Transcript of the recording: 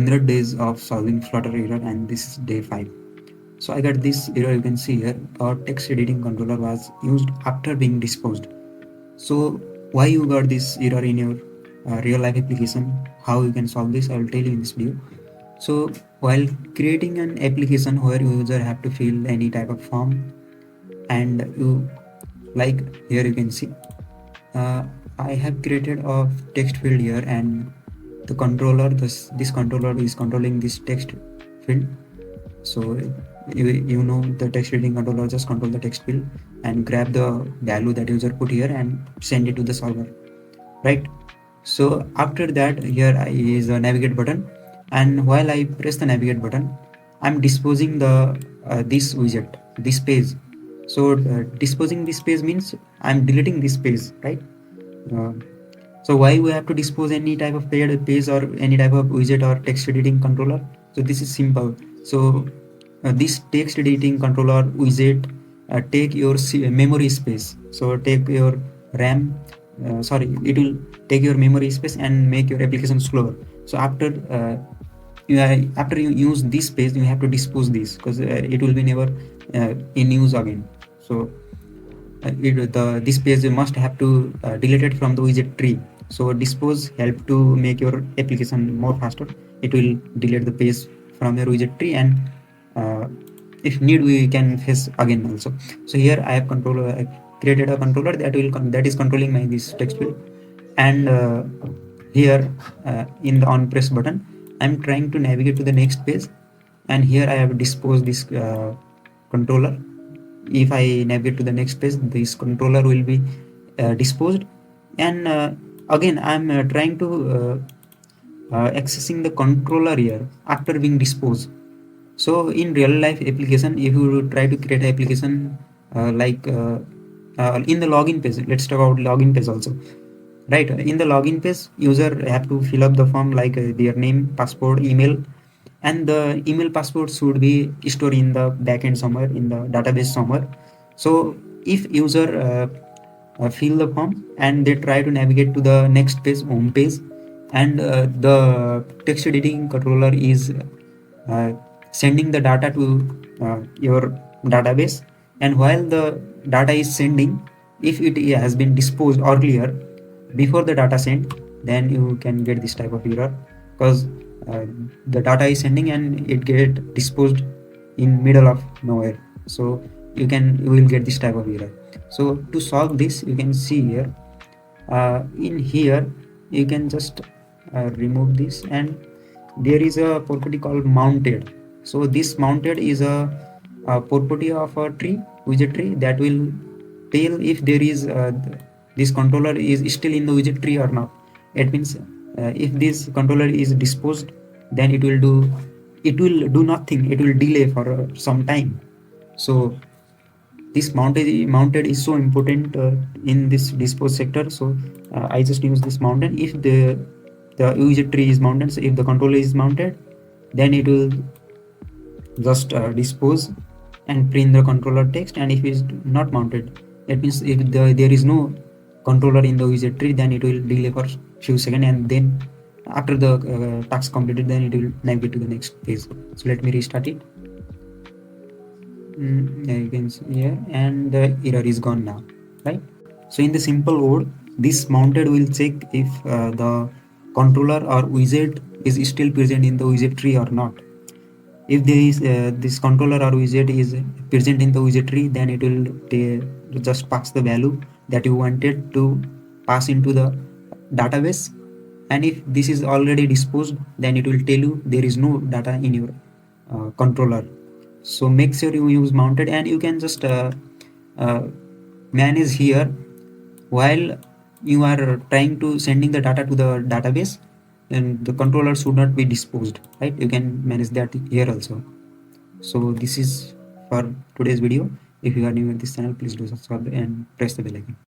100 days of solving Flutter error, and this is day 5. So I got this error. You can see here, our text editing controller was used after being disposed. So why you got this error in your real life application, how you can solve this, I will tell you in this video. So while creating an application where user have to fill any type of form, and you, like here you can see, I have created a text field here, and the controller, this controller is controlling this text field. So you know, the text editing controller just control the text field and grab the value that user put here and send it to the solver, right? So after that, here is a navigate button, and while I press the navigate button, I'm disposing the this widget, this page. So disposing this page means I'm deleting this page, right? So why we have to dispose any type of page or any type of widget or text editing controller? So this is simple. So this text editing controller widget take your memory space. So take your RAM. It will take your memory space and make your application slower. So after you use this page, you have to dispose this, because it will be never in use again. So this page you must have to delete it from the widget tree. So dispose help to make your application more faster. It will delete the page from your widget tree, and if need we can fetch again also. So here I have created a controller that is controlling my this text field, and here in the on press button I'm trying to navigate to the next page, and here I have disposed this controller. If I navigate to the next page, this controller will be disposed, and again I'm trying to accessing the controller here after being disposed. So in real life application, if you try to create an application in the login page, let's talk about login page also, right? In the login page, user have to fill up the form like their name, passport, email, and the email password should be stored in the backend somewhere, in the database somewhere. So if user fill the form and they try to navigate to the next page, home page, and the text editing controller is sending the data to your database, and while the data is sending, if it has been disposed earlier before the data sent, then you can get this type of error, because the data is sending and it get disposed in middle of nowhere. So you will get this type of error. So to solve this, you can see here, in here you can just remove this, and there is a property called mounted. So this mounted is a property of a tree, widget tree, that will tell if there is this controller is still in the widget tree or not. It means if this controller is disposed, then it will do nothing. It will delay for some time. So this mounted is so important in this dispose sector. So I just use this mounted. If the widget tree is mounted, so if the controller is mounted, then it will just dispose and print the controller text. And if it is not mounted, it means if there is no controller in the widget tree, then it will delay for few seconds, and then after the task completed, then it will navigate to the next page. So let me restart it. You can see here, and the error is gone now, right? So in the simple code, this mounted will check if the controller or widget is still present in the widget tree or not. If there is this controller or widget is present in the widget tree, then it will just pass the value that you wanted to pass into the database. And if this is already disposed, then it will tell you there is no data in your controller. So make sure you use mounted, and you can just manage here while you are trying to sending the data to the database, and the controller should not be disposed, right? You can manage that here also. So this is for today's video. If you are new in this channel, please do subscribe and press the bell icon.